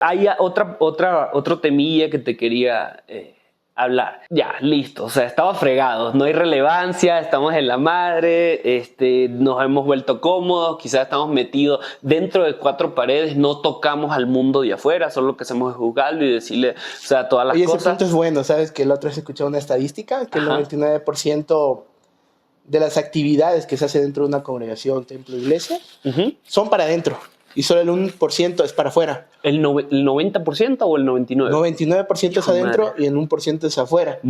Hay otro temilla que te quería hablar. Ya, listo. O sea, estamos fregados. No hay relevancia, estamos en la madre, nos hemos vuelto cómodos, quizás estamos metidos dentro de cuatro paredes, no tocamos al mundo de afuera, solo lo que hacemos es juzgarlo y decirle, o sea, todas las cosas. Ese punto es bueno, ¿sabes? Que el otro vez escuché una estadística, que el 99% de las actividades que se hace dentro de una congregación, templo, iglesia, son para adentro. Y solo el 1% es para afuera. ¿El 90% o el 99%? 99% es adentro y el 1% es afuera.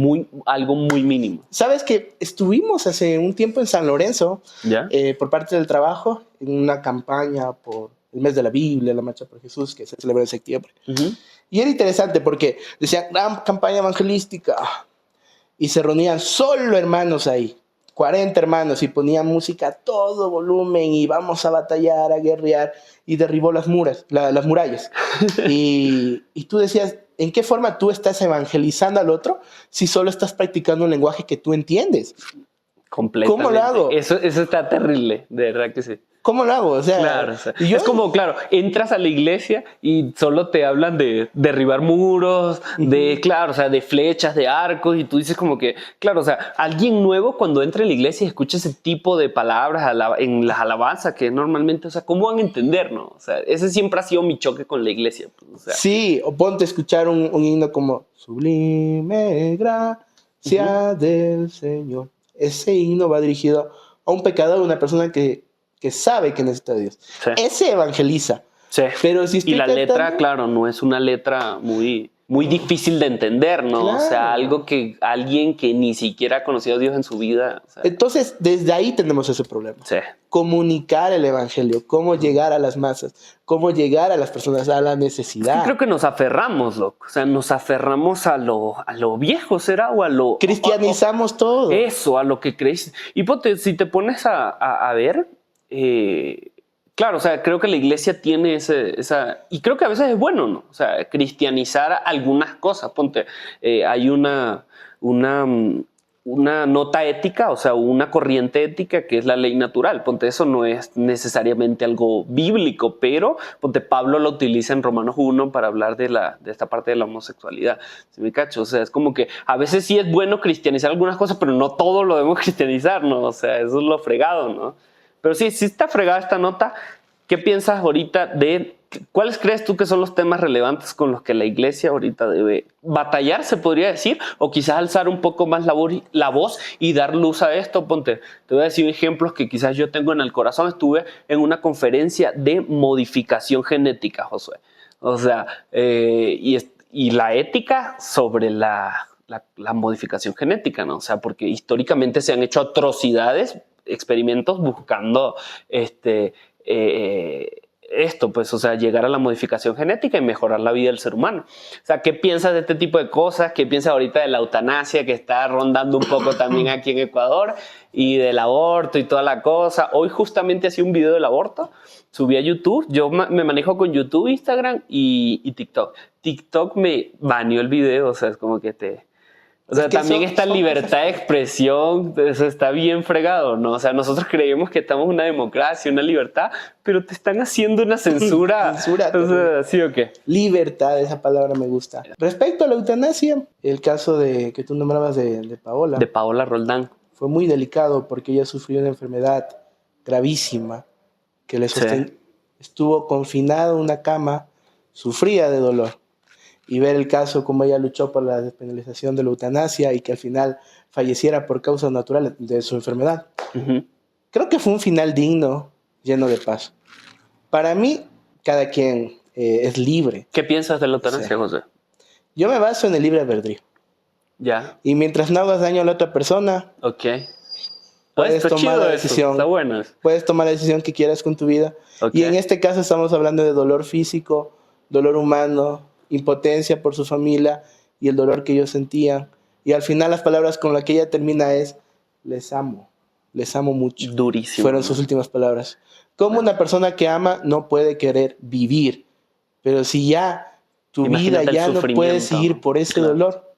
Algo muy mínimo. ¿Sabes que estuvimos hace un tiempo en San Lorenzo, por parte del trabajo, en una campaña por el mes de la Biblia, la Marcha por Jesús, que se celebra en septiembre? Y era interesante porque decían, gran campaña evangelística. Y se reunían solo hermanos ahí. 40 hermanos y ponían música a todo volumen y vamos a batallar, a guerrear, y derribó las murallas. y tú decías, ¿en qué forma tú estás evangelizando al otro si solo estás practicando un lenguaje que tú entiendes? Completamente. ¿Cómo lo hago? Eso está terrible, de verdad que sí. ¿Cómo lo hago? O sea, claro, o sea, es como, claro, entras a la iglesia y solo te hablan de derribar muros, claro, o sea, de flechas, de arcos, y tú dices como que, claro, o sea, alguien nuevo cuando entra a la iglesia y escucha ese tipo de palabras en las alabanzas que normalmente, o sea, ¿cómo van a entender, no? O sea, ese siempre ha sido mi choque con la iglesia. Pues, o sea. Sí, o ponte a escuchar un himno como Sublime gracia del Señor. Ese himno va dirigido a un pecador, una persona que sabe que necesita a Dios. Sí. Ese evangeliza. Sí. Pero si y la letra, claro, no es una letra muy difícil de entender, ¿no? Claro. O sea, algo que alguien que ni siquiera ha conocido a Dios en su vida. O sea. Entonces, desde ahí tenemos ese problema. Sí. Comunicar el evangelio, cómo llegar a las masas, cómo llegar a las personas, a la necesidad. Es que creo que nos aferramos, loco. O sea, nos aferramos a lo viejo, ¿será? O a lo... Cristianizamos todo. Eso, a lo que crees. Y si te pones a ver... claro, o sea, creo que la iglesia tiene esa... Y creo que a veces es bueno, ¿no? O sea, cristianizar algunas cosas. Ponte, hay una nota ética, o sea, una corriente ética que es la ley natural. Ponte, eso no es necesariamente algo bíblico, pero ponte, Pablo lo utiliza en Romanos 1 para hablar de esta parte de la homosexualidad. ¿Sí me cacho? O sea, es como que a veces sí es bueno cristianizar algunas cosas, pero no todo lo debemos cristianizar, ¿no? O sea, eso es lo fregado, ¿no? Pero sí está fregada esta nota. ¿Qué piensas ahorita de cuáles crees tú que son los temas relevantes con los que la iglesia ahorita debe batallar, se podría decir, o quizás alzar un poco más la voz y dar luz a esto? Ponte, te voy a decir ejemplos que quizás yo tengo en el corazón. Estuve en una conferencia de modificación genética, Josué. O sea, y la ética sobre la modificación genética, ¿no? O sea, porque históricamente se han hecho atrocidades, experimentos buscando esto, pues, o sea, llegar a la modificación genética y mejorar la vida del ser humano. O sea, ¿qué piensas de este tipo de cosas? ¿Qué piensas ahorita de la eutanasia que está rondando un poco también aquí en Ecuador? Y del aborto y toda la cosa. Hoy justamente hacía un video del aborto, subí a YouTube. Yo me manejo con YouTube, Instagram y TikTok. TikTok me baneó el video, o sea, es como que o sea, también esta libertad de expresión, eso está bien fregado, ¿no? O sea, nosotros creemos que estamos en una democracia, una libertad, pero te están haciendo una censura. Censura. O sea, ¿sí o qué? Libertad, esa palabra me gusta. Respecto a la eutanasia, el caso que tú nombrabas de Paola. De Paola Roldán. Fue muy delicado porque ella sufrió una enfermedad gravísima que estuvo confinada en una cama, sufría de dolor. Y ver el caso, como ella luchó por la despenalización de la eutanasia y que al final falleciera por causas naturales de su enfermedad. Creo que fue un final digno, lleno de paz. Para mí, cada quien es libre. ¿Qué piensas de la eutanasia, José? Yo me baso en el libre albedrío. Ya. Y mientras no hagas daño a la otra persona, puedes tomar la decisión. Está bueno. Puedes tomar la decisión que quieras con tu vida. Y en este caso estamos hablando de dolor físico, dolor humano, impotencia por su familia y el dolor que ellos sentían. Y al final las palabras con las que ella termina es: les amo mucho. Durísimo. Fueron sus últimas palabras. Como una persona que ama no puede querer vivir, pero si ya tu vida ya no puede seguir por ese dolor,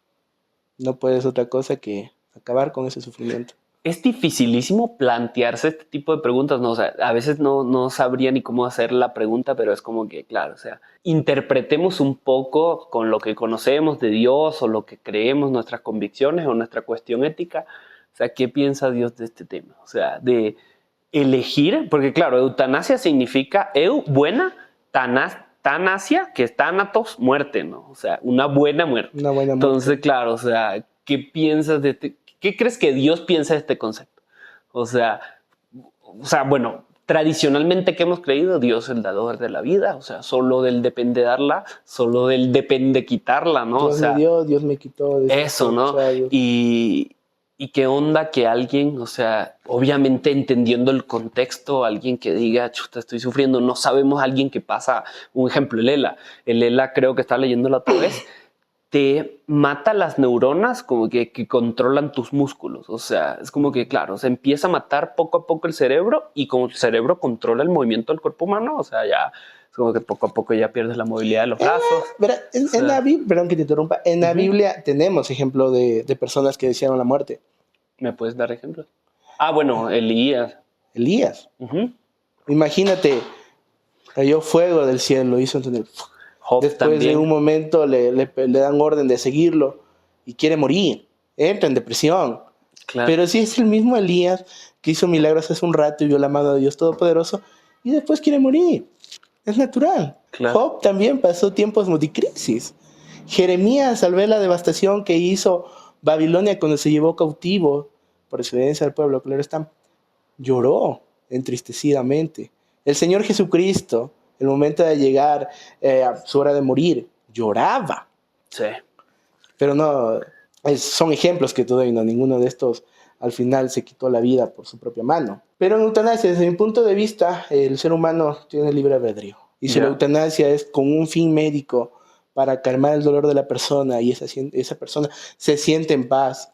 no puedes otra cosa que acabar con ese sufrimiento. es dificilísimo plantearse este tipo de preguntas, ¿no? O sea, a veces no sabría ni cómo hacer la pregunta, pero es como que, claro, o sea, interpretemos un poco con lo que conocemos de Dios o lo que creemos, nuestras convicciones o nuestra cuestión ética. O sea, ¿qué piensa Dios de este tema? O sea, de elegir, porque claro, eutanasia significa buena, tanasia, que es thanatos, muerte, ¿no? O sea, una buena muerte. Una buena muerte. Entonces, claro, o sea, ¿qué piensas de este? ¿Qué crees que Dios piensa de este concepto? O sea, bueno, tradicionalmente que hemos creído, Dios es el dador de la vida, o sea, solo del depende darla, solo del depende quitarla, ¿no? Dios o sea, me dio, Dios me quitó. Eso, ¿no? Y qué onda que alguien, o sea, obviamente entendiendo el contexto, alguien que diga, chuta, estoy sufriendo, no sabemos, alguien que pasa, un ejemplo, el ELA creo que estaba leyendo la otra vez, te mata las neuronas como que controlan tus músculos. O sea, es como que, claro, se empieza a matar poco a poco el cerebro y como el cerebro controla el movimiento del cuerpo humano, o sea, ya es como que poco a poco ya pierdes la movilidad de los brazos. En la Biblia, perdón que te interrumpa, en la Biblia tenemos ejemplo de personas que desearon la muerte. ¿Me puedes dar ejemplos? Ah, bueno, Elías. Imagínate, cayó fuego del cielo, hizo entender. Después también. De un momento le dan orden de seguirlo y quiere morir, entra en depresión. Claro. Pero si es el mismo Elías que hizo milagros hace un rato y vio la mano de Dios Todopoderoso y después quiere morir. Es natural. Claro. Job también pasó tiempos de crisis. Jeremías, al ver la devastación que hizo Babilonia cuando se llevó cautivo por desobediencia del pueblo, claro está, lloró entristecidamente. El Señor Jesucristo, el momento de llegar a su hora de morir, lloraba. Sí. Pero no, son ejemplos que te doy, no, ninguno de estos al final se quitó la vida por su propia mano. Pero en eutanasia, desde mi punto de vista, el ser humano tiene libre albedrío. Y si la eutanasia es con un fin médico para calmar el dolor de la persona y esa persona se siente en paz.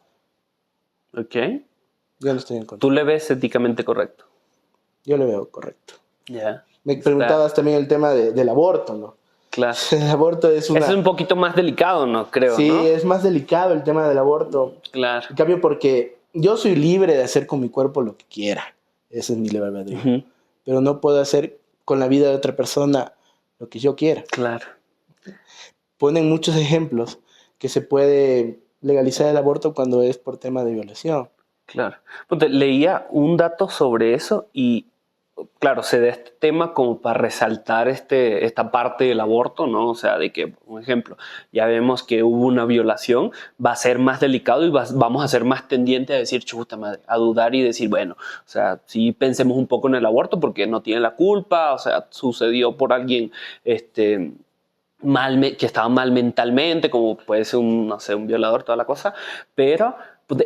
Ok. Yo no estoy en contra. ¿Tú le ves éticamente correcto? Yo le veo correcto. Ya. Me preguntabas también el tema del aborto, ¿no? Claro. El aborto es una... Eso es un poquito más delicado, ¿no? Creo, sí, ¿no? es más delicado el tema del aborto. Claro. En cambio, porque yo soy libre de hacer con mi cuerpo lo que quiera. Ese es mi libre albedrío. Pero no puedo hacer con la vida de otra persona lo que yo quiera. Claro. Ponen muchos ejemplos que se puede legalizar el aborto cuando es por tema de violación. Claro. Leía un dato sobre eso y, claro, se da este tema como para resaltar esta parte del aborto, ¿no? O sea, de que, por ejemplo, ya vemos que hubo una violación, va a ser más delicado y vamos a ser más tendientes a decir, chuta madre, a dudar y decir, bueno, o sea, sí pensemos un poco en el aborto porque no tiene la culpa, o sea, sucedió por alguien, que estaba mal mentalmente, como puede ser un violador, toda la cosa, pero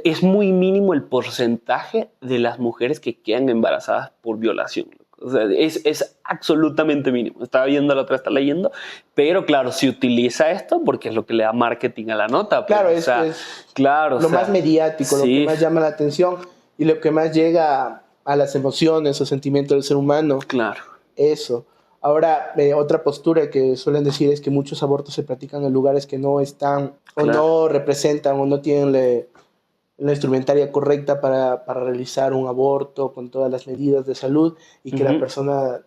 es muy mínimo el porcentaje de las mujeres que quedan embarazadas por violación. O sea, es absolutamente mínimo. Estaba viendo la otra, está leyendo, pero claro, se utiliza esto porque es lo que le da marketing a la nota. Claro, pues, claro, lo más mediático, lo que más llama la atención y lo que más llega a las emociones o sentimientos del ser humano. Claro. Eso. Ahora, otra postura que suelen decir es que muchos abortos se practican en lugares que no están o no representan o no tienen la instrumentaria correcta para realizar un aborto con todas las medidas de salud y que la persona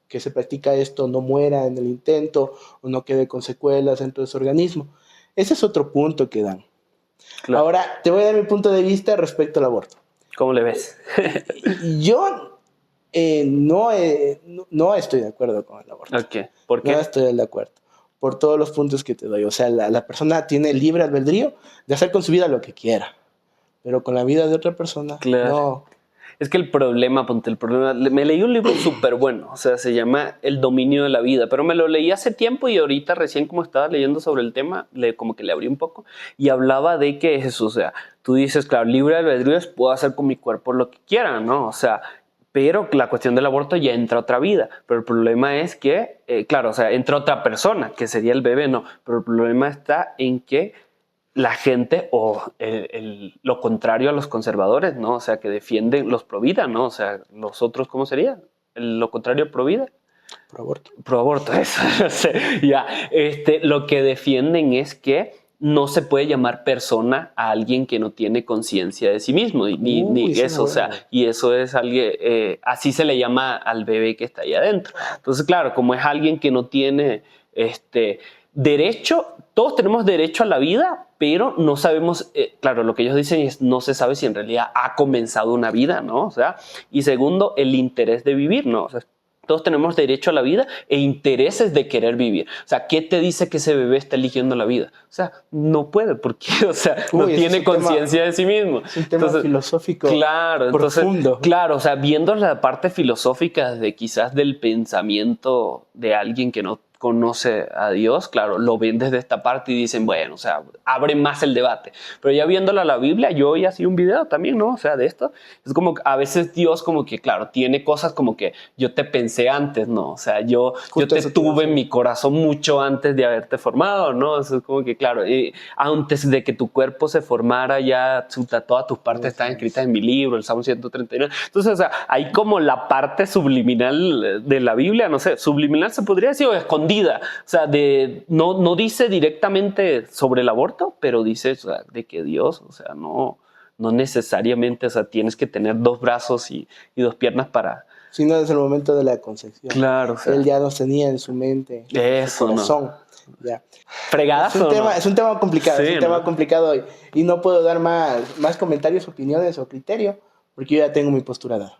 que se practica esto no muera en el intento o no quede con secuelas dentro de su organismo. Ese es otro punto que dan. Claro. Ahora, te voy a dar mi punto de vista respecto al aborto. ¿Cómo le ves? Yo no estoy de acuerdo con el aborto. Okay. ¿Por qué? No estoy de acuerdo. Por todos los puntos que te doy. O sea, la persona tiene el libre albedrío de hacer con su vida lo que quiera. Pero con la vida de otra persona, no. Es que el problema, me leí un libro súper bueno, o sea, se llama El dominio de la vida, pero me lo leí hace tiempo y ahorita recién como estaba leyendo sobre el tema, como que le abrí un poco y hablaba de que es eso, o sea, tú dices, claro, libre albedrío es puedo hacer con mi cuerpo lo que quiera, ¿no? O sea, pero la cuestión del aborto ya entra otra vida, pero el problema es que, claro, o sea, entra otra persona, que sería el bebé, no, pero el problema está en que la gente o lo contrario a los conservadores, ¿no? O sea, que defienden los pro vida, ¿no? O sea, los otros, ¿cómo sería? Lo contrario a pro vida. Pro aborto. Pro aborto, eso. Ya, lo que defienden es que no se puede llamar persona a alguien que no tiene conciencia de sí mismo, ni eso, o sea, y eso es alguien, así se le llama al bebé que está ahí adentro. Entonces, claro, como es alguien que no tiene derecho, todos tenemos derecho a la vida, pero no sabemos, claro, lo que ellos dicen es no se sabe si en realidad ha comenzado una vida, ¿no? O sea, y segundo, el interés de vivir, ¿no? O sea, todos tenemos derecho a la vida e intereses de querer vivir. O sea, ¿qué te dice que ese bebé está eligiendo la vida? O sea, no puede, porque, o sea, no tiene conciencia de sí mismo. Es un tema filosófico claro, profundo. Claro, o sea, viendo la parte filosófica de quizás del pensamiento de alguien que no conoce a Dios, claro, lo ven desde esta parte y dicen, bueno, o sea, abre más el debate. Pero ya viéndola la Biblia, yo hoy hacía un video también, ¿no? O sea, de esto. Es como que a veces Dios como que, claro, tiene cosas como que yo te pensé antes, ¿no? O sea, yo te tuve en mi corazón mucho antes de haberte formado, ¿no? Eso es como que, claro, antes de que tu cuerpo se formara ya todas tus partes están escritas en mi libro, el Salmo 139. Entonces, o sea, hay como la parte subliminal de la Biblia, no sé, subliminal se podría decir, o escondida. O sea, no dice directamente sobre el aborto, pero dice, o sea, de que Dios, o sea, no necesariamente, o sea, tienes que tener 2 brazos y 2 piernas para... Sino desde el momento de la concepción. Claro, o sea, él ya nos tenía en su mente, en su corazón. ¿No? Ya. Fregazo. Es un tema complicado, sí, es un tema complicado y no puedo dar más comentarios, opiniones o criterio, porque yo ya tengo mi postura dada.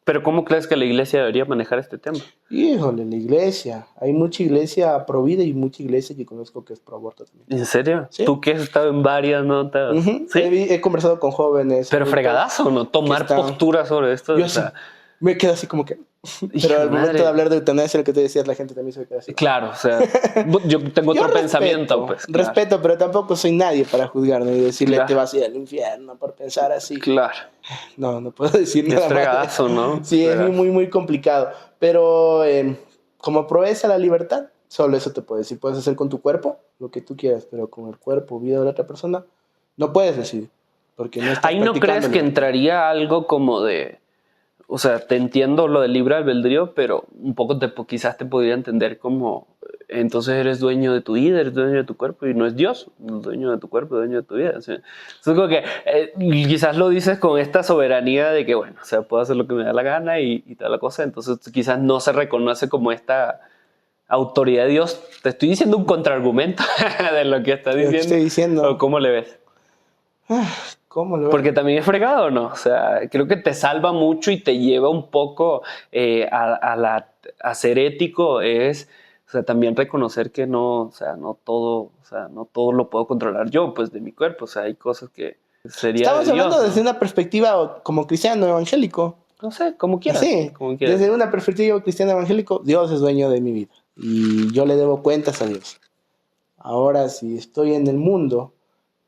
¿Pero cómo crees que la iglesia debería manejar este tema? Híjole, la iglesia. Hay mucha iglesia pro vida y mucha iglesia que conozco que es pro aborto también. ¿En serio? ¿Sí? Tú que has estado en varias notas. ¿Sí? He conversado con jóvenes. Pero fregadazo, ¿no? Tomar postura sobre esto. Yo o sea, me quedo así como que... Pero al momento de hablar de eutanasia, lo que te decías, la gente también se queda así. Claro, o sea, yo tengo otro pensamiento. Pues, claro. Respeto, pero tampoco soy nadie para juzgarme y decirle te vas a ir al infierno por pensar así. Claro. No puedo decir nada más. Es fregazo, ¿no? Sí, fregazo. Es muy, muy complicado. Pero como proeza la libertad, solo eso te puedo decir. Puedes hacer con tu cuerpo lo que tú quieras, pero con el cuerpo, vida de la otra persona, no puedes decidir. Porque no estás ahí no crees que entraría algo como de... O sea, te entiendo lo del libre albedrío, pero un poco quizás te podría entender como entonces eres dueño de tu vida, eres dueño de tu cuerpo y no es Dios, dueño de tu cuerpo, dueño de tu vida. O sea, es como que quizás lo dices con esta soberanía de que, bueno, o sea, puedo hacer lo que me da la gana y toda la cosa, entonces quizás no se reconoce como esta autoridad de Dios. Te estoy diciendo un contraargumento de lo que estás diciendo. Estoy diciendo. ¿O cómo le ves? ¿Cómo lo ves? Porque también es fregado, ¿no? O sea, creo que te salva mucho y te lleva un poco a ser ético, o sea, también reconocer que no todo lo puedo controlar yo, pues, de mi cuerpo. O sea, hay cosas que sería Estamos de Dios, hablando ¿no? Desde una perspectiva como cristiano evangélico. No sé, como quieras. Sí, como quieras. Desde una perspectiva cristiano evangélico, Dios es dueño de mi vida y yo le debo cuentas a Dios. Ahora, si estoy en el mundo,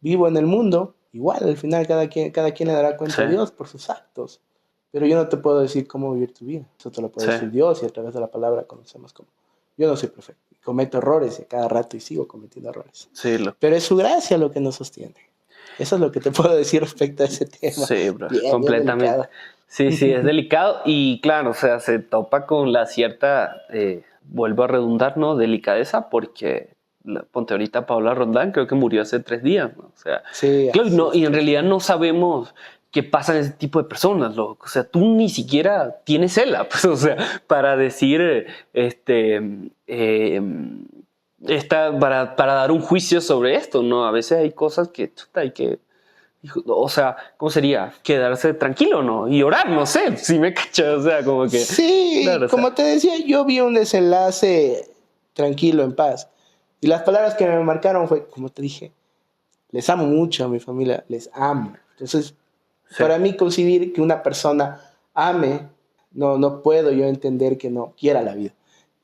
vivo en el mundo, igual al final cada quien le dará cuenta a Dios por sus actos. Pero yo no te puedo decir cómo vivir tu vida. Eso te lo puede decir Dios y a través de la palabra conocemos cómo. Yo no soy perfecto. Cometo errores y a cada rato y sigo cometiendo errores. Sí, pero es su gracia lo que nos sostiene. Eso es lo que te puedo decir respecto a ese tema. Sí, bro, completamente. Bien sí, es delicado y claro, o sea, se topa con la cierta, vuelvo a redundar, ¿no? Delicadeza porque... Ponte ahorita Paola Rondán, creo que murió hace 3 días, ¿no? O sea, claro, no, y en realidad no sabemos qué pasa en ese tipo de personas, loco. O sea, tú ni siquiera tienes cela, pues, o sea, para decir, para dar un juicio sobre esto, ¿no? A veces hay cosas que, hay que, o sea, ¿cómo sería? Quedarse tranquilo, ¿no? Y orar, no sé, si me cachas, o sea, como que... Sí, claro, como te decía, yo vi un desenlace tranquilo, en paz. Y las palabras que me marcaron fue, como te dije, les amo mucho a mi familia, les amo. Entonces, para mí concebir que una persona ame, no puedo yo entender que no quiera la vida.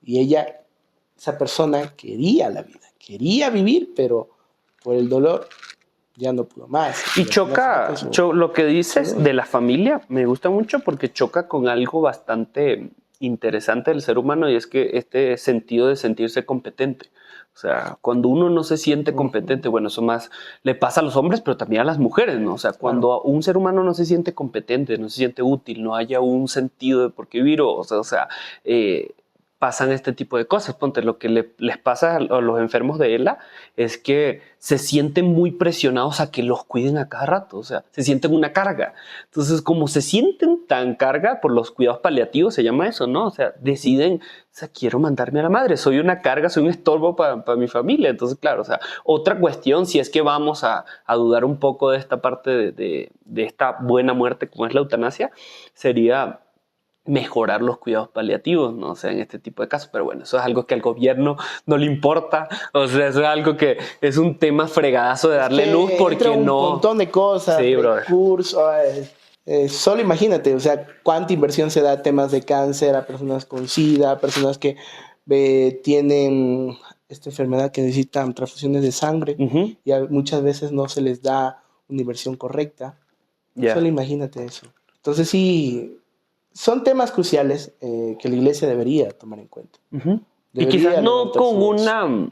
Y esa persona quería la vida, quería vivir, pero por el dolor ya no pudo más. Y choca, lo que dices de la familia, me gusta mucho porque choca con algo bastante interesante del ser humano y es que este sentido de sentirse competente. O sea, cuando uno no se siente competente, bueno, eso más le pasa a los hombres, pero también a las mujeres, ¿no? O sea, cuando un ser humano no se siente competente, no se siente útil, no haya un sentido de por qué vivir, para pasan este tipo de cosas. Ponte, lo que les pasa a los enfermos de ELA es que se sienten muy presionados a que los cuiden a cada rato, o sea, se sienten una carga. Entonces, como se sienten tan carga por los cuidados paliativos, se llama eso, ¿no? O sea, deciden, o sea, quiero mandarme a la madre, soy una carga, soy un estorbo para mi familia. Entonces, claro, o sea, otra cuestión, si es que vamos a dudar un poco de esta parte de esta buena muerte como es la eutanasia, sería mejorar los cuidados paliativos, ¿no? O sea, en este tipo de casos. Pero bueno, eso es algo que al gobierno no le importa. O sea, eso es algo que es un tema fregadazo de darle luz porque un montón de cosas, sí, recursos. Solo imagínate, o sea, cuánta inversión se da a temas de cáncer, a personas con SIDA, a personas que tienen esta enfermedad que necesitan transfusiones de sangre y muchas veces no se les da una inversión correcta. Solo imagínate eso. Entonces sí, son temas cruciales que la iglesia debería tomar en cuenta. Y quizás no con una...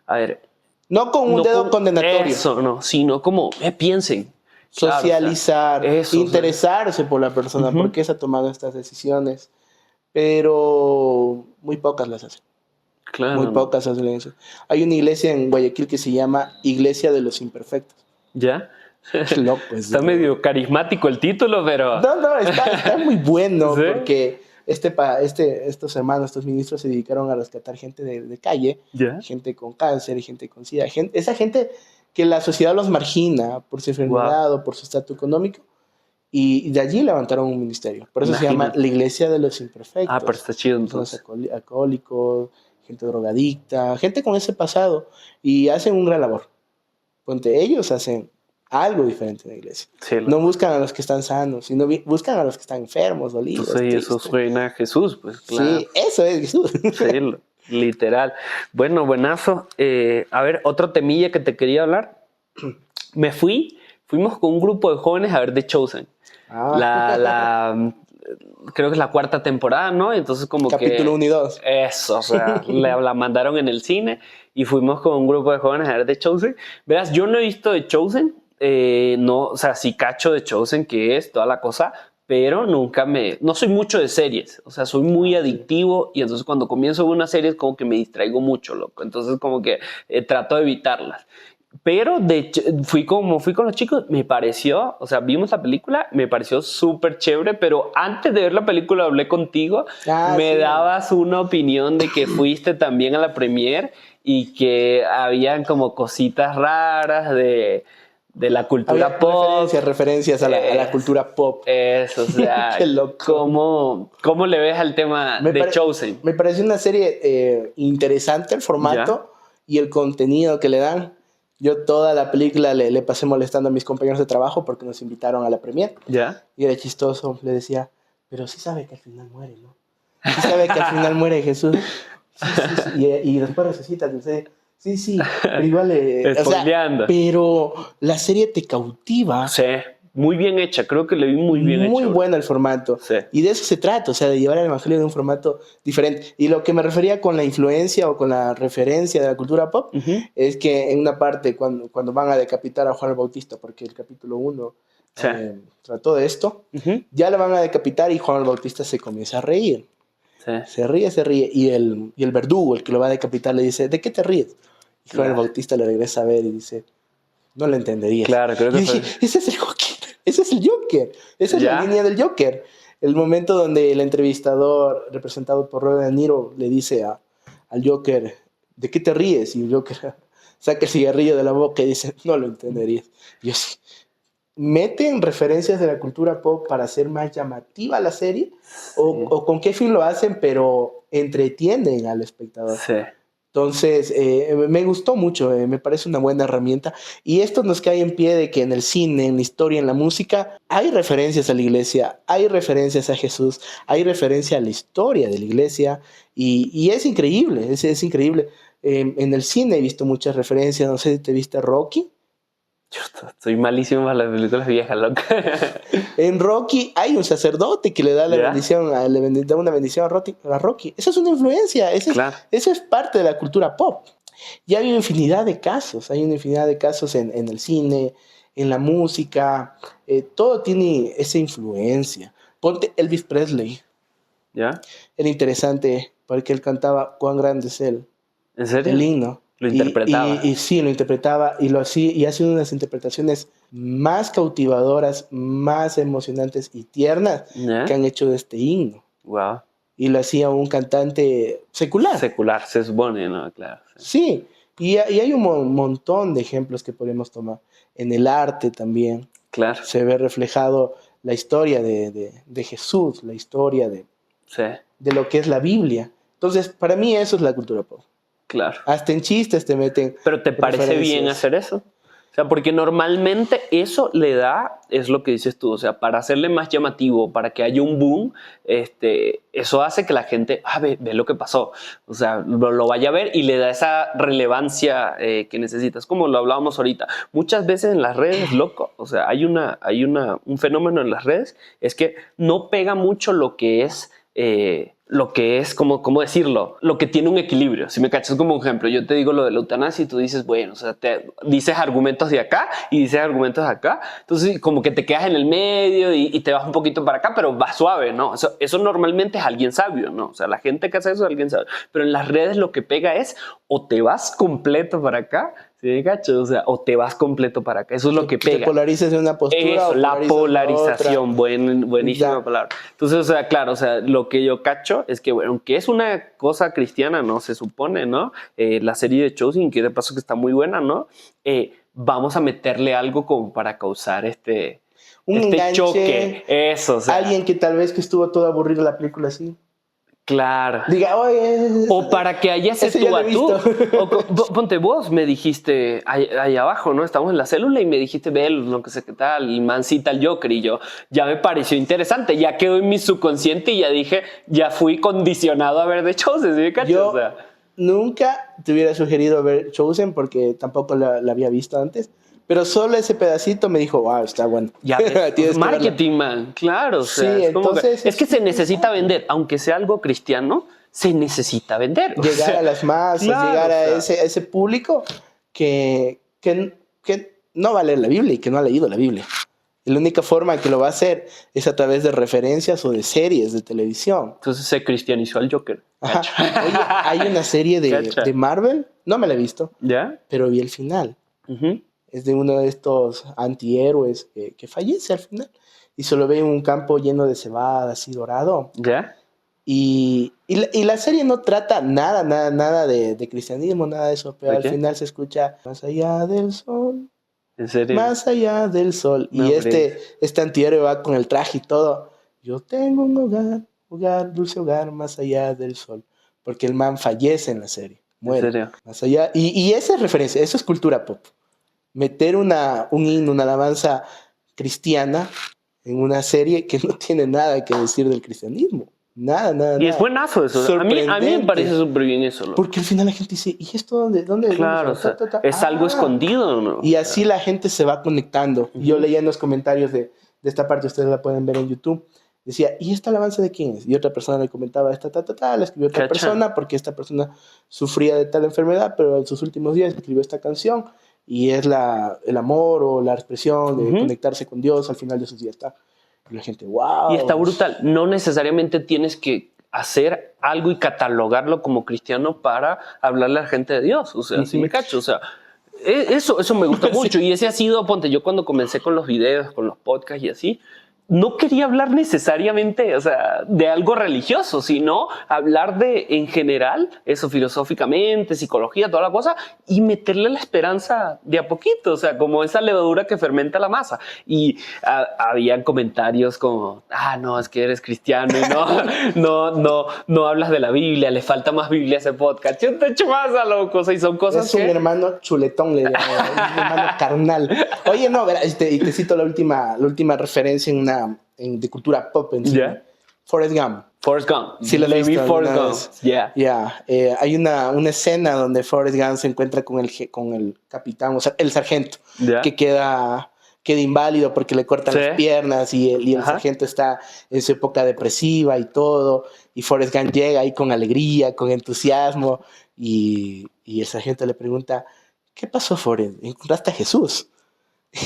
A ver... No con un dedo condenatorio. Eso, no, sino como piensen. Socializar, claro, o sea, interesarse por la persona, por qué se ha tomado estas decisiones. Pero muy pocas las hacen. Claro. Muy pocas hacen eso. Hay una iglesia en Guayaquil que se llama Iglesia de los Imperfectos. ¿Ya? Loco, está medio carismático el título, pero... No, está muy bueno, ¿sí? Porque estos hermanos, estos ministros se dedicaron a rescatar gente de calle, gente con cáncer y gente con SIDA. Esa gente que la sociedad los margina por su enfermedad o por su estatus económico, y de allí levantaron un ministerio. Por eso se llama la Iglesia de los Imperfectos. Ah, pero está chido entonces. Alcohólicos, gente drogadicta, gente con ese pasado, y hacen un gran labor. Ponte, ellos hacen algo diferente en la iglesia. Sí, no buscan a los que están sanos, sino buscan a los que están enfermos, dolidos. Pues sí, eso suena a Jesús, pues claro. Sí, eso es Jesús. Sí, literal. Bueno, buenazo. A ver, otro temilla que te quería hablar. Fuimos con un grupo de jóvenes a ver The Chosen. Creo que es la 4ª temporada, ¿no? Entonces como Capítulo 1 y 2. Eso, o sea, la mandaron en el cine y fuimos con un grupo de jóvenes a ver The Chosen. Verás, yo no he visto The Chosen, no, o sea, sí cacho The Chosen, que es toda la cosa, pero no soy mucho de series, o sea, soy muy adictivo y entonces cuando comienzo una serie es como que me distraigo mucho, loco, entonces como que trato de evitarlas. Pero fui con los chicos, me pareció, o sea, vimos la película, me pareció súper chévere, pero antes de ver la película hablé contigo, me dabas una opinión de que fuiste también a la premiere y que habían como cositas raras de la cultura pop. Referencias a la cultura pop. Eso, o sea, Qué loco. ¿Cómo le ves al tema de Chosen? Me pareció una serie interesante el formato y el contenido que le dan. Yo toda la película le pasé molestando a mis compañeros de trabajo porque nos invitaron a la premiere. Y era chistoso, le decía, pero sí sabe que al final muere, ¿no? Sí sabe que al final muere Jesús. Sí. Y después resucita, sí, pero igual... pero la serie te cautiva. Sí, muy bien hecha, creo que le vi muy bien hecha. Muy bueno el formato. Sí. Y de eso se trata, o sea, de llevar el evangelio de un formato diferente. Y lo que me refería con la influencia o con la referencia de la cultura pop es que en una parte, cuando van a decapitar a Juan el Bautista, porque el capítulo 1 trató de esto, ya le van a decapitar y Juan el Bautista se comienza a reír. Sí. Se ríe. Y el verdugo, el que lo va a decapitar, le dice, ¿de qué te ríes? Y Juan el Bautista le regresa a ver y dice, no lo entenderías. Claro, creo que dije, ese es el Joker. Esa es la línea del Joker. El momento donde el entrevistador, representado por Robert De Niro, le dice al Joker, ¿de qué te ríes? Y el Joker saca el cigarrillo de la boca y dice, no lo entenderías. Y yo sí. ¿Meten referencias de la cultura pop para hacer más llamativa la serie? ¿O con qué fin lo hacen, pero entretienen al espectador? Sí. Entonces, me gustó mucho, me parece una buena herramienta. Y esto nos cae en pie de que en el cine, en la historia, en la música, hay referencias a la iglesia, hay referencias a Jesús, hay referencia a la historia de la iglesia. Y es increíble, es increíble. En el cine he visto muchas referencias, no sé si te viste Rocky. Yo soy malísimo para las películas viejas, loca. En Rocky hay un sacerdote que le da la bendición, le da una bendición a Rocky. Eso es una influencia, eso es parte de la cultura pop. Y hay una infinidad de casos, en el cine, en la música, todo tiene esa influencia. Ponte Elvis Presley. ¿Ya? Era interesante porque él cantaba cuán grande es él. ¿En serio? El himno. Lo interpretaba. Y sí, lo interpretaba y lo hacía, y hace unas interpretaciones más cautivadoras, más emocionantes y tiernas que han hecho de este himno. Wow. Y lo hacía un cantante secular. Secular, se supone, ¿no? Claro. Sí, y hay un montón de ejemplos que podemos tomar. En el arte también. Claro. Se ve reflejado la historia de Jesús, la historia de lo que es la Biblia. Entonces, para mí eso es la cultura pop. Claro. Hasta en chistes te meten. ¿Pero te parece bien hacer eso? O sea, porque normalmente eso le da, es lo que dices tú, o sea, para hacerle más llamativo, para que haya un boom, eso hace que la gente, ve lo que pasó, o sea, lo vaya a ver y le da esa relevancia que necesitas, como lo hablábamos ahorita. Muchas veces en las redes, loco, o sea, hay un fenómeno en las redes, es que no pega mucho lo que es, ¿cómo decirlo? Lo que tiene un equilibrio. Si me cachas como un ejemplo, yo te digo lo de la eutanasia y tú dices, bueno, o sea, te dices argumentos de acá y dices argumentos de acá. Entonces, como que te quedas en el medio y te vas un poquito para acá, pero vas suave, ¿no? Eso normalmente es alguien sabio, ¿no? O sea, la gente que hace eso es alguien sabio. Pero en las redes lo que pega es o te vas completo para acá, ¿sí me cachas? O sea, o te vas completo para acá. Eso es lo que pega. Te polarizas de una postura. Eso, la polarización, buenísima palabra. Entonces, o sea, claro, o sea, lo que yo cacho es que, bueno, aunque es una cosa cristiana, ¿no? Se supone, ¿no? La serie de Chosen, que de paso que está muy buena, ¿no? Vamos a meterle algo como para causar un enganche, choque. Eso, o sea. Alguien que tal vez que estuvo todo aburrido la película así. Claro. Diga, oye. O para que haya ese tú a tú. Ponte, vos me dijiste ahí abajo, ¿no? Estamos en la célula y me dijiste, ve lo que sé qué tal, y man cita al Joker, y yo ya me pareció interesante, ya quedó en mi subconsciente y ya dije, ya fui condicionado a ver The Chosen, ¿sí me cachas? Yo nunca te hubiera sugerido ver Chosen porque tampoco la había visto antes. Pero solo ese pedacito me dijo, wow, está bueno. Ya ves, marketing, man, claro. O sea, sí, entonces... Es que se necesita vender, aunque sea algo cristiano, se necesita vender. Llegar a las masas, llegar a ese público que no va a leer la Biblia y que no ha leído la Biblia. Y la única forma que lo va a hacer es a través de referencias o de series de televisión. Entonces se cristianizó al Joker. Ajá. Oye, hay una serie de Marvel, no me la he visto, ¿ya? Pero vi el final. Es de uno de estos antihéroes que fallece al final. Y se lo ve en un campo lleno de cebada, así dorado. ¿Ya? Y la serie no trata nada de cristianismo, nada de eso. Pero al final se escucha más allá del sol. ¿En serio? Más allá del sol. No, y este antihéroe va con el traje y todo. Yo tengo un hogar, dulce hogar, más allá del sol. Porque el man fallece en la serie. Muere. ¿En serio? Más allá. Y esa es referencia, eso es cultura pop. Meter un himno, una alabanza cristiana en una serie que no tiene nada que decir del cristianismo. Nada. Y es buenazo eso. A mí me parece súper bien eso, ¿no? Porque al final la gente dice, ¿y esto dónde? Claro, o sea, es algo escondido, ¿no? Y así la gente se va conectando. Yo leía en los comentarios de esta parte, ustedes la pueden ver en YouTube, decía, ¿y esta alabanza de quién es? Y otra persona le comentaba, la escribió otra persona porque esta persona sufría de tal enfermedad, pero en sus últimos días escribió esta canción y es el amor o la expresión de conectarse con Dios al final de sus días. Está. Y la gente, wow. Y está brutal. No necesariamente tienes que hacer algo y catalogarlo como cristiano para hablarle a la gente de Dios. O sea, sí me cacho. O sea, eso me gusta mucho. Y ese ha sido, ponte, yo cuando comencé con los videos, con los podcasts y así, no quería hablar necesariamente, o sea, de algo religioso, sino hablar de, en general, eso filosóficamente, psicología, toda la cosa, y meterle la esperanza de a poquito, o sea, como esa levadura que fermenta la masa. Y habían comentarios como, no, es que eres cristiano y no hablas de la Biblia, le falta más Biblia a ese podcast. Yo te echo más a loco, o sea, y son cosas es un hermano chuletón, le llamo, un hermano carnal. Oye, no, y te cito la última referencia de cultura pop en sí. Forrest Gump. Forrest Gump. Sí, lo vi Forrest Gump. Hay una escena donde Forrest Gump se encuentra con el capitán, o sea, el sargento, que queda inválido porque le cortan las piernas y el sargento está en su época depresiva y todo. Y Forrest Gump llega ahí con alegría, con entusiasmo. Y el sargento le pregunta, ¿qué pasó, Forrest? ¿Encontraste a Jesús?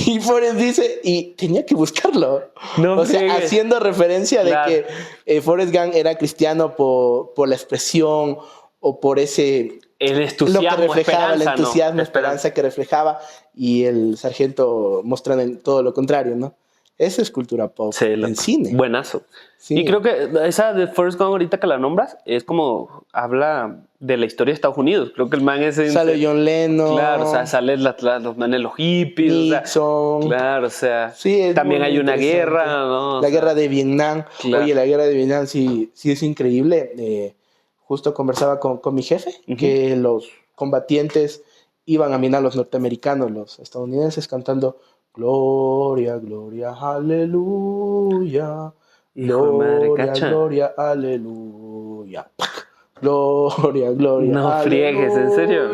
Y Forrest dice, y tenía que buscarlo. No o sea, friegues. haciendo referencia Claro. de que Forrest Gump era cristiano por la expresión o por ese... El entusiasmo, lo que reflejaba, esperanza, el entusiasmo, ¿no? esperanza que reflejaba, y el sargento mostrando en todo lo contrario, ¿no? Esa es cultura pop Sí, en cine. buenazo. Sí. Y creo que esa de Forrest Gump ahorita que la nombras es como habla de la historia de Estados Unidos. Creo que el man es... Sale John Lennon. Claro, o sea, salen los manes, los hippies. Nixon. O sea, claro, o sea, sí, también hay una guerra, ¿no? La guerra de Vietnam. Claro. Oye, la guerra de Vietnam sí es increíble. Justo conversaba con mi jefe, que los combatientes iban a minar a los norteamericanos, los estadounidenses, cantando Gloria, gloria, aleluya. Gloria, gloria, aleluya. Gloria, gloria. No aleluya, friegues, ¿en serio?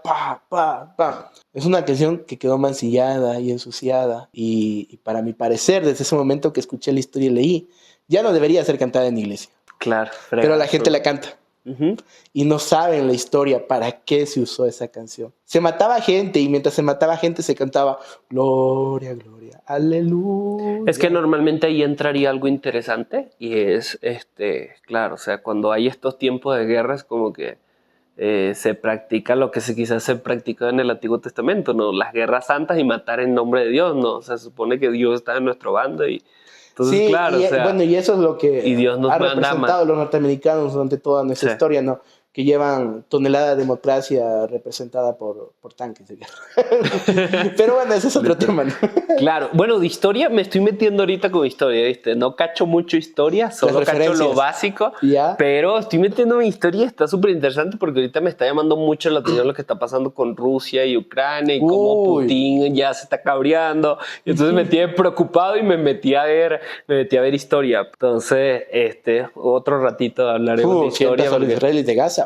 Pa. Es una canción que quedó mancillada y ensuciada. Y para mi parecer, desde ese momento que escuché la historia y leí, ya no debería ser cantada en iglesia. Claro, pero la gente la canta. Y no saben la historia para qué se usó esa canción. Se mataba gente y mientras se mataba gente se cantaba Gloria, gloria, aleluya. Es que normalmente ahí entraría algo interesante y es, claro, o sea, cuando hay estos tiempos de guerra es como que se practica lo que quizás se practicó en el Antiguo Testamento, ¿no? Las guerras santas y matar en nombre de Dios, ¿no? O sea, se supone que Dios está en nuestro bando y entonces, sí, claro, y, o sea, bueno, y eso es lo que y Dios nos ha representado los norteamericanos durante toda nuestra historia, ¿no? Que llevan tonelada de democracia representada por tanques de guerra. Pero bueno, ese es otro tema, ¿no? Claro, bueno, de historia me estoy metiendo ahorita con historia, ¿viste? No cacho mucho historia, solo cacho lo básico, ¿ya? Pero estoy metiéndome en historia, está súper interesante porque ahorita me está llamando mucho la atención lo que está pasando con Rusia y Ucrania y cómo Putin ya se está cabreando. Y entonces me tiene preocupado y me metí a ver historia. Entonces, otro ratito hablaremos de historia. Porque... los israelíes de Gaza.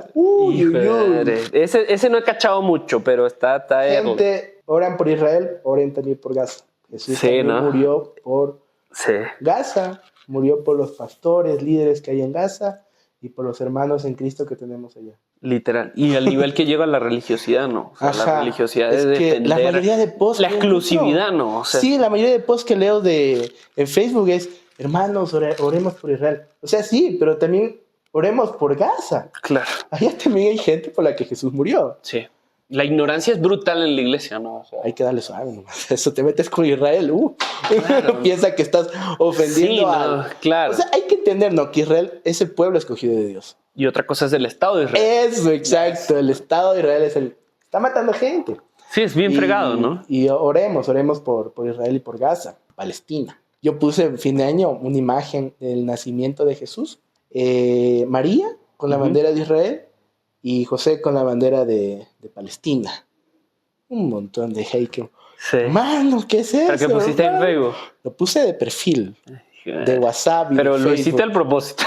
Ese no he cachado mucho, pero está gente, oran por Israel, oren también por Gaza. Jesús también murió por Gaza, murió por los pastores, líderes que hay en Gaza y por los hermanos en Cristo que tenemos allá. Literal. Y al nivel que llega la religiosidad, ¿no? O sea, la religiosidad es de defender la mayoría de posts la exclusividad, ¿no? O sea, sí, la mayoría de posts que leo en Facebook es, hermanos, oremos por Israel. O sea, sí, pero también oremos por Gaza. Claro. Allá también hay gente por la que Jesús murió. Sí. La ignorancia es brutal en la iglesia, ¿no? O sea, hay que darle suave nomás. Eso te metes con Israel. Claro. Piensa que estás ofendiendo claro. O sea, hay que entender, ¿no? Que Israel es el pueblo escogido de Dios. Y otra cosa es el Estado de Israel. Eso, exacto. El Estado de Israel está matando gente. Sí, es bien fregado, ¿no? Y oremos por Israel y por Gaza, Palestina. Yo puse en fin de año una imagen del nacimiento de Jesús. María con la bandera de Israel y José con la bandera de Palestina. Un montón de hate. Sí. Mano, ¿qué es eso? ¿Pero qué pusiste en Facebook? Lo puse de perfil, de WhatsApp y pero de lo hiciste al propósito.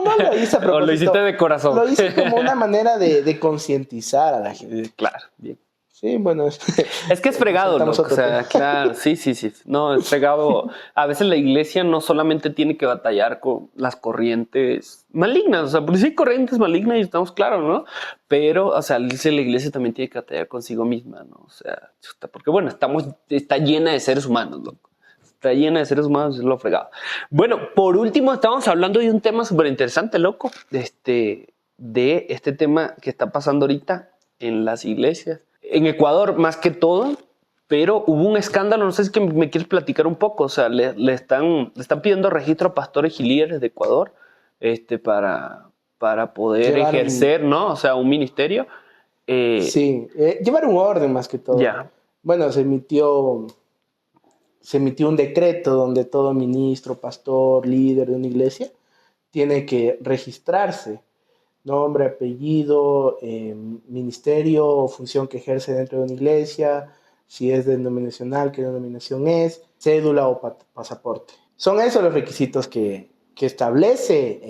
No lo hice a propósito. O lo hiciste de corazón. Lo hice como una manera de concientizar a la gente. Claro, bien. Sí, bueno. Es que es fregado, ¿no? O sea, claro, sí. No, es fregado. A veces la iglesia no solamente tiene que batallar con las corrientes malignas, o sea, porque sí hay corrientes malignas y estamos claros, ¿no? Pero, o sea, la iglesia también tiene que batallar consigo misma, ¿no? O sea, porque bueno, está llena de seres humanos, loco. Está llena de seres humanos, es lo fregado. Bueno, por último, estamos hablando de un tema súper interesante, loco. De este tema que está pasando ahorita en las iglesias. En Ecuador, más que todo, pero hubo un escándalo, no sé si me quieres platicar un poco, o sea, le están pidiendo registro a pastores y líderes de Ecuador para poder ejercer, ¿no? O sea, un ministerio. Sí, llevar un orden más que todo. Ya. Bueno, se emitió un decreto donde todo ministro, pastor, líder de una iglesia tiene que registrarse. Nombre, apellido, ministerio o función que ejerce dentro de una iglesia, si es denominacional, qué denominación es, cédula o pasaporte. Son esos los requisitos que establece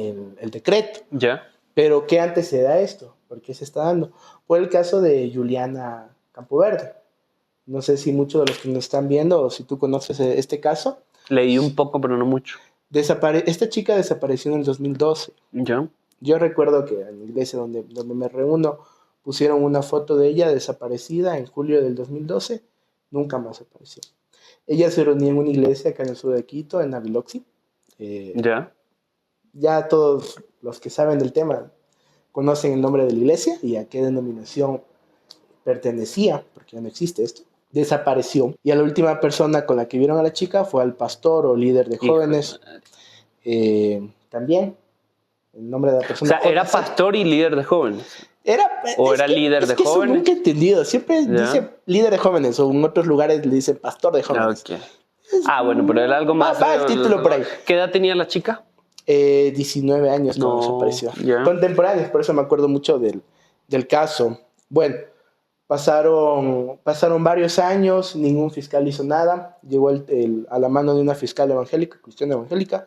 el decreto. Ya. Pero ¿qué antecede a esto? ¿Por qué se está dando? Por el caso de Juliana Campoverde. No sé si muchos de los que nos están viendo o si tú conoces este caso. Leí un poco, pero no mucho. Esta chica desapareció en el 2012. Ya. Yo recuerdo que en la iglesia donde me reúno pusieron una foto de ella desaparecida en julio del 2012 Nunca más apareció. Ella se reunía en una iglesia acá en el sur de Quito, en Aviloxi. Ya todos los que saben del tema conocen el nombre de la iglesia y a qué denominación pertenecía, porque ya no existe esto. Desapareció. Y a la última persona con la que vieron a la chica fue al pastor o líder de jóvenes. También, el nombre de la persona. O sea, ¿era pastor y líder de jóvenes? Era líder de jóvenes. Eso nunca he entendido. Siempre dice líder de jóvenes, o en otros lugares le dicen pastor de jóvenes. Okay. Bueno, pero era algo más. Va el título por ahí. ¿Qué edad tenía la chica? 19 años cuando desapareció. Contemporáneos, por eso me acuerdo mucho del caso. Bueno, pasaron varios años, ningún fiscal hizo nada. Llegó a la mano de una fiscal evangélica, cristiana evangélica,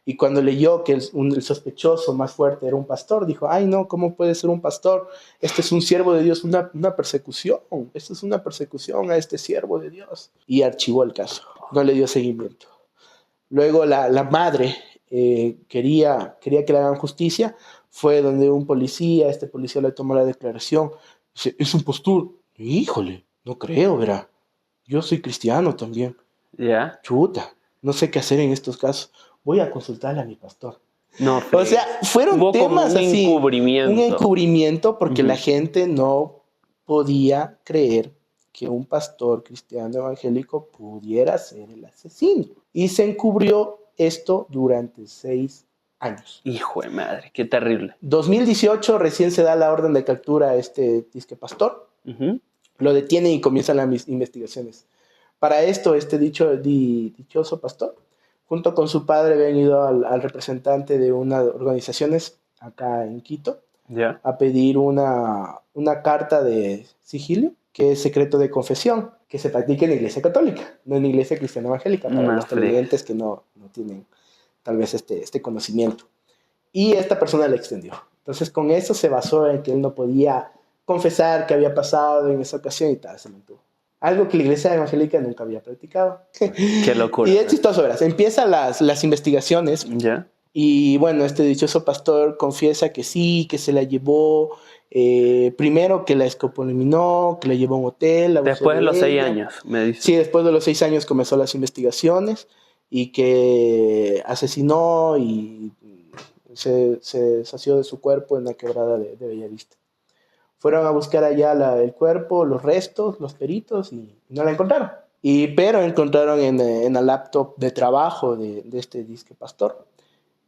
y cuando leyó que el sospechoso más fuerte era un pastor, dijo, ay no, ¿cómo puede ser un pastor? Este es un siervo de Dios, una persecución. Esto es una persecución a este siervo de Dios. Y archivó el caso, no le dio seguimiento. Luego la madre quería que le hagan justicia, fue donde un policía, este policía le tomó la declaración, dice, es un pastor. Híjole, no creo, verá, yo soy cristiano también. Chuta, no sé qué hacer en estos casos, voy a consultarle a mi pastor. No, o sea, fueron temas así, un encubrimiento porque la gente no podía creer que un pastor cristiano evangélico pudiera ser el asesino. Y se encubrió esto durante 6 años. Hijo de madre, qué terrible. 2018 recién se da la orden de captura a este disque pastor. Lo detienen y comienzan las investigaciones. Para esto, este dichoso pastor, junto con su padre, habían ido al representante de unas organizaciones acá en Quito a pedir una carta de sigilio, que es secreto de confesión, que se practica en la iglesia católica, no en la iglesia cristiana evangélica, para los televidentes que no tienen tal vez este conocimiento. Y esta persona le extendió. Entonces con eso se basó en que él no podía confesar qué había pasado en esa ocasión y tal, se mantuvo. Algo que la iglesia evangélica nunca había practicado. Qué locura. Y es chistoso, verás. Empiezan las investigaciones. Y bueno, este dichoso pastor confiesa que sí, que se la llevó, primero que la escopominó, que la llevó a un hotel. Después de los 6 años, me dice. Sí, después de los 6 años comenzó las investigaciones y que asesinó y se sació de su cuerpo en la quebrada de Bellavista. Fueron a buscar allá el cuerpo, los restos, los peritos y no la encontraron. Pero encontraron en la laptop de trabajo de este disque pastor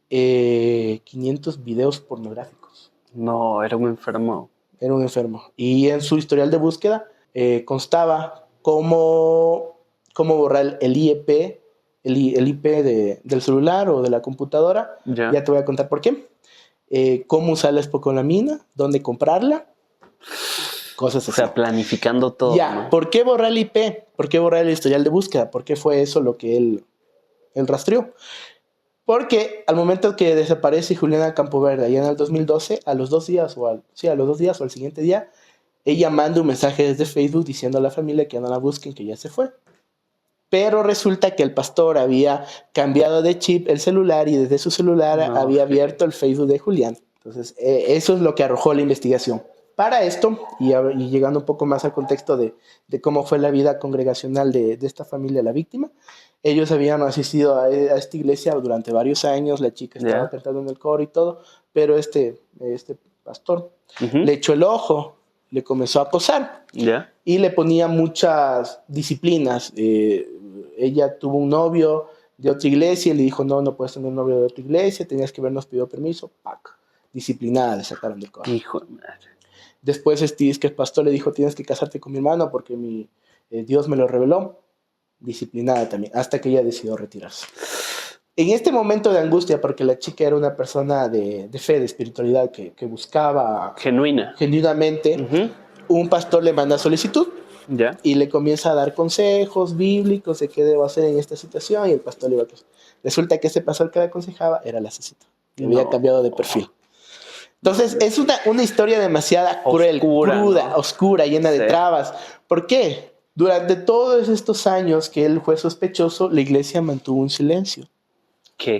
500 videos pornográficos. No, era un enfermo. Era un enfermo. Y en su historial de búsqueda constaba cómo borrar el IP, el IP del celular o de la computadora. Ya te voy a contar por qué. Cómo usar la espocolamina, dónde comprarla. Cosas así. O sea, planificando todo. ¿no? ¿Por qué borrar el IP? ¿Por qué borrar el historial de búsqueda? ¿Por qué fue eso lo que él rastreó? Porque al momento que desaparece Juliana Campoverde, allá en el 2012, a los 2 días o al siguiente día, ella manda un mensaje desde Facebook diciendo a la familia que ya no la busquen, que ya se fue. Pero resulta que el pastor había cambiado de chip el celular y desde su celular había abierto el Facebook de Julián. Entonces, eso es lo que arrojó la investigación. Para esto, y llegando un poco más al contexto de cómo fue la vida congregacional de esta familia, la víctima, ellos habían asistido a esta iglesia durante varios años, la chica estaba cantando en el coro y todo, pero este pastor le echó el ojo, le comenzó a acosar y le ponía muchas disciplinas. Ella tuvo un novio de otra iglesia y le dijo, no puedes tener un novio de otra iglesia, tenías que habernos pedido permiso, disciplinada, le sacaron del coro. Hijo de madre. Después que el pastor le dijo, tienes que casarte con mi hermano porque Dios me lo reveló. Disciplinada también, hasta que ella decidió retirarse. En este momento de angustia, porque la chica era una persona de fe, de espiritualidad, que buscaba genuinamente, un pastor le manda solicitud y le comienza a dar consejos bíblicos de qué debo hacer en esta situación, y el pastor le iba a... Resulta que ese pastor que le aconsejaba era el asesino, que había cambiado de perfil. Entonces, es una historia demasiado cruel, cruda, oscura, llena de trabas. ¿Por qué? Durante todos estos años que él fue sospechoso, la iglesia mantuvo un silencio.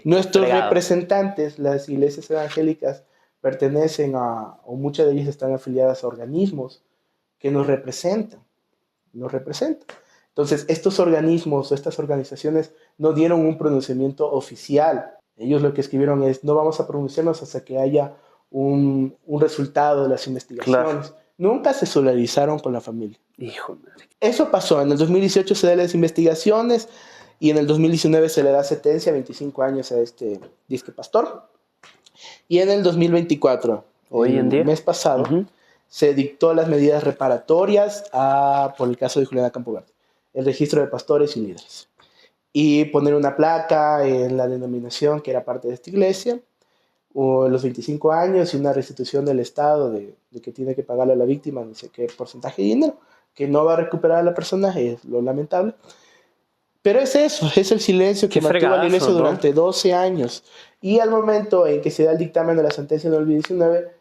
Nuestros representantes, las iglesias evangélicas, pertenecen o muchas de ellas están afiliadas a organismos que nos representan. Entonces, estos organismos, estas organizaciones no dieron un pronunciamiento oficial. Ellos lo que escribieron es, no vamos a pronunciarnos hasta que haya un resultado de las investigaciones. Claro. Nunca se solidarizaron con la familia. Hijo de madre. Eso pasó. En el 2018 se dan las investigaciones y en el 2019 se le da sentencia, 25 años a este disque pastor. Y en el 2024, hoy en día, el mes pasado, se dictó las medidas reparatorias por el caso de Juliana Campo Verde, el registro de pastores y líderes. Y poner una placa en la denominación que era parte de esta iglesia, o los 25 años y una restitución del Estado de que tiene que pagarle a la víctima, no sé qué porcentaje de dinero, que no va a recuperar a la persona, es lo lamentable. Pero es eso, es el silencio que mantuvo a la iglesia durante 12 años. Y al momento en que se da el dictamen de la sentencia en 2019,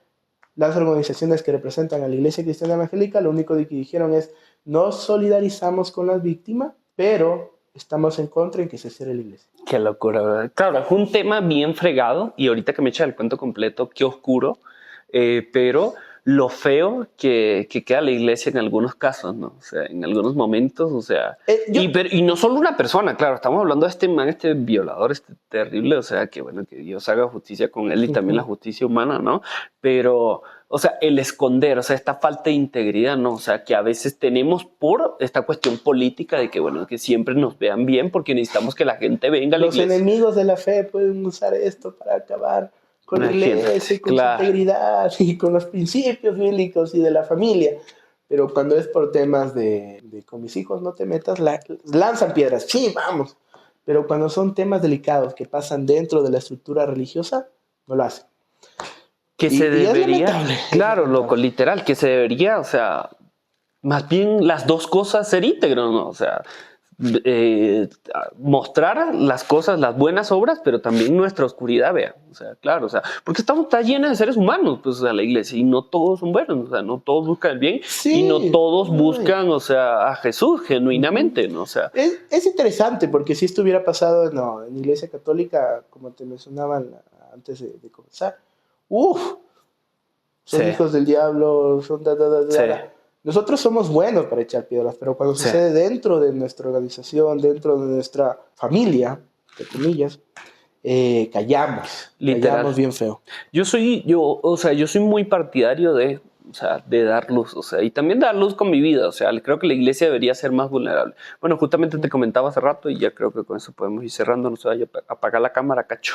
las organizaciones que representan a la Iglesia Cristiana Evangélica, lo único que dijeron es, nos solidarizamos con las víctimas, pero estamos en contra en que se cierre la iglesia. Qué locura, ¿verdad? Claro, es un tema bien fregado y ahorita que me echa el cuento completo, qué oscuro, pero lo feo que queda la iglesia en algunos casos, ¿no? O sea, en algunos momentos, o sea, y no solo una persona, claro, estamos hablando de este man, este violador, este terrible, o sea, que bueno, que Dios haga justicia con él y también la justicia humana, ¿no? Pero, o sea, el esconder, o sea, esta falta de integridad, ¿no? O sea, que a veces tenemos por esta cuestión política de que, bueno, que siempre nos vean bien porque necesitamos que la gente venga a la iglesia. Los enemigos de la fe pueden usar esto para acabar con la iglesia y con su integridad y con los principios bíblicos y de la familia. Pero cuando es por temas de con mis hijos no te metas, lanzan piedras, sí, vamos. Pero cuando son temas delicados que pasan dentro de la estructura religiosa, no lo hacen. Que se debería, claro, loco, literal, que se debería, o sea, más bien las dos cosas ser íntegros, ¿no? O sea, mostrar las cosas, las buenas obras, pero también nuestra oscuridad, vea. O sea, claro, o sea, porque está llena de seres humanos, pues, o sea, la iglesia, y no todos son buenos, o sea, no todos buscan el bien, sí, y no todos buscan, o sea, a Jesús genuinamente, ¿no? O sea. Es interesante, porque si esto hubiera pasado en la iglesia católica, como te mencionaban antes de comenzar, son hijos del diablo, son Nosotros somos buenos para echar piedras, pero cuando sucede dentro de nuestra organización, dentro de nuestra familia, entre comillas, callamos bien feo. Yo soy muy partidario de dar luz, o sea, y también dar luz con mi vida, o sea, creo que la iglesia debería ser más vulnerable. Bueno, justamente te comentaba hace rato y ya creo que con eso podemos ir cerrando, no se vaya a apagar la cámara, cacho.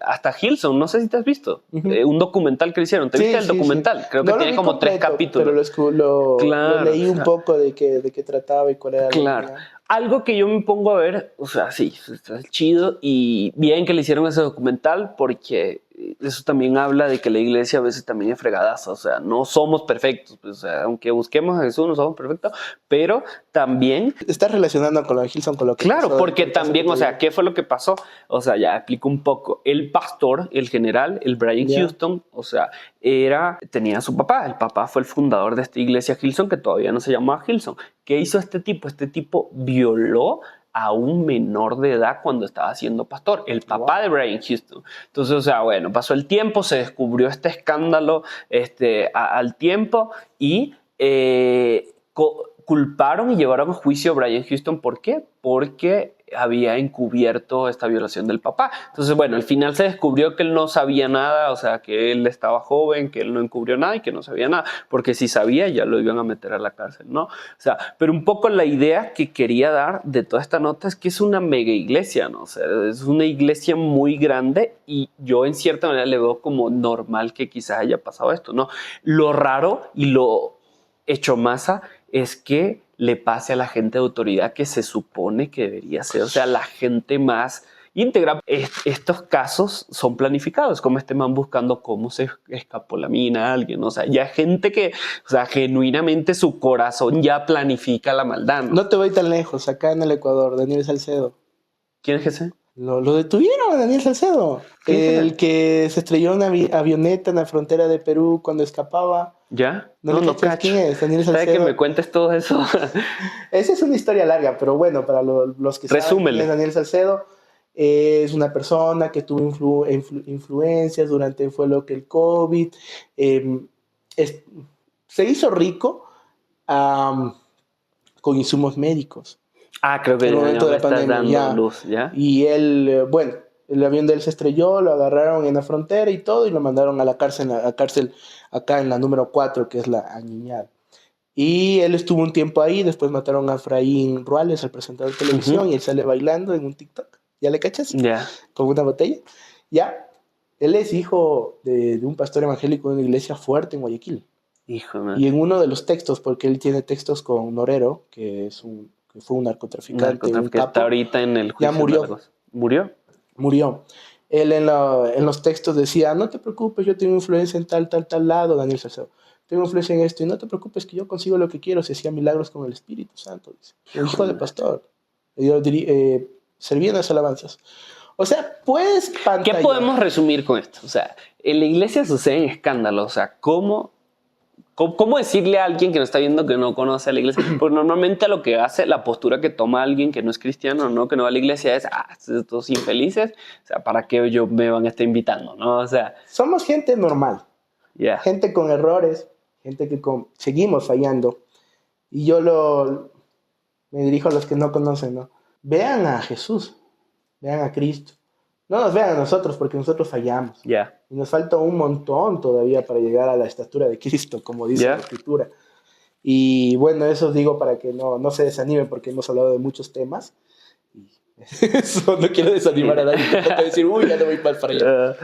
Hasta Hillsong, no sé si te has visto, un documental que le hicieron. ¿Te viste el documental? Sí. Creo que tiene como completo, 3 capítulos. Pero lo leí un poco de qué trataba y cuál era la idea. Algo que yo me pongo a ver, o sea, sí, está chido y bien que le hicieron ese documental porque eso también habla de que la iglesia a veces también es fregadaza, o sea, no somos perfectos, pues, o sea, aunque busquemos a Jesús no somos perfectos, pero también. Estás relacionando con lo de Hillsong con lo que claro, pasó, porque también, o sea, ¿qué fue lo que pasó? O sea, ya explico un poco. El pastor, el general, el Brian Houston, o sea, tenía a su papá. El papá fue el fundador de esta iglesia Hillsong, que todavía no se llamaba Hillsong. ¿Qué hizo este tipo? Este tipo violó a un menor de edad cuando estaba siendo pastor, el papá de Brian Houston. Entonces, o sea, bueno, pasó el tiempo, se descubrió este escándalo al tiempo y culparon y llevaron a juicio a Brian Houston. ¿Por qué? Porque había encubierto esta violación del papá. Entonces, bueno, al final se descubrió que él no sabía nada, o sea, que él estaba joven, que él no encubrió nada y que no sabía nada, porque si sabía ya lo iban a meter a la cárcel, ¿no? O sea, pero un poco la idea que quería dar de toda esta nota es que es una mega iglesia, ¿no? O sea, es una iglesia muy grande y yo en cierta manera le veo como normal que quizás haya pasado esto, ¿no? Lo raro y lo hecho masa es que le pase a la gente de autoridad que se supone que debería ser, o sea, la gente más íntegra. Estos casos son planificados, como este man buscando cómo se escapó la mina a alguien, o sea, ya gente que, o sea, genuinamente su corazón ya planifica la maldad. No te voy tan lejos, acá en el Ecuador, Daniel Salcedo. ¿Quién es ese? Lo detuvieron a Daniel Salcedo, el que se estrelló en una avioneta en la frontera de Perú cuando escapaba. ¿Ya? No cacho. ¿Quién es? Daniel Salcedo. ¿Sabes que me cuentes todo eso? Esa es una historia larga, pero bueno, para los que saben quién es Daniel Salcedo, es una persona que tuvo influencias durante fue lo que el COVID. Se hizo rico con insumos médicos. Creo que en el momento de la pandemia, dando luz, ¿ya? Y él, bueno, el avión de él se estrelló, lo agarraron en la frontera y todo, y lo mandaron a la cárcel acá en la número 4, que es la Añiñada. Y él estuvo un tiempo ahí, después mataron a Efraín Ruales, el presentador de televisión, y él sale bailando en un TikTok. ¿Ya le cachas? Ya. Con una botella. Ya. Él es hijo de un pastor evangélico de una iglesia fuerte en Guayaquil. Hijo, man. Y en uno de los textos, porque él tiene textos con Norero, que fue un narcotraficante, un capo. Está ahorita en el juicio. Ya murió. ¿Murió? Murió. Él en los textos decía, no te preocupes, yo tengo influencia en tal lado, Daniel Salcedo. Tengo influencia en esto, y no te preocupes que yo consigo lo que quiero. Se hacía milagros con el Espíritu Santo, dice. Un hijo de pastor. Yo servía en las alabanzas. O sea, puedes pantallar. ¿Qué podemos resumir con esto? O sea, en la iglesia suceden escándalos. O sea, ¿cómo decirle a alguien que no está viendo que no conoce a la iglesia? Porque normalmente lo que hace, la postura que toma alguien que no es cristiano, ¿no? Que no va a la iglesia es, estos infelices, o sea, ¿para qué me van a estar invitando? ¿No? O sea, somos gente normal. Yeah. Gente con errores, gente que seguimos fallando. Y yo me dirijo a los que no conocen, ¿no? Vean a Jesús, vean a Cristo. No nos vean a nosotros porque nosotros fallamos. Yeah. Y nos falta un montón todavía para llegar a la estatura de Cristo, como dice la Escritura. Y bueno, eso os digo para que no se desanimen, porque hemos hablado de muchos temas. Y eso no quiero desanimar a nadie. No puedo decir, uy, ya no voy para allá.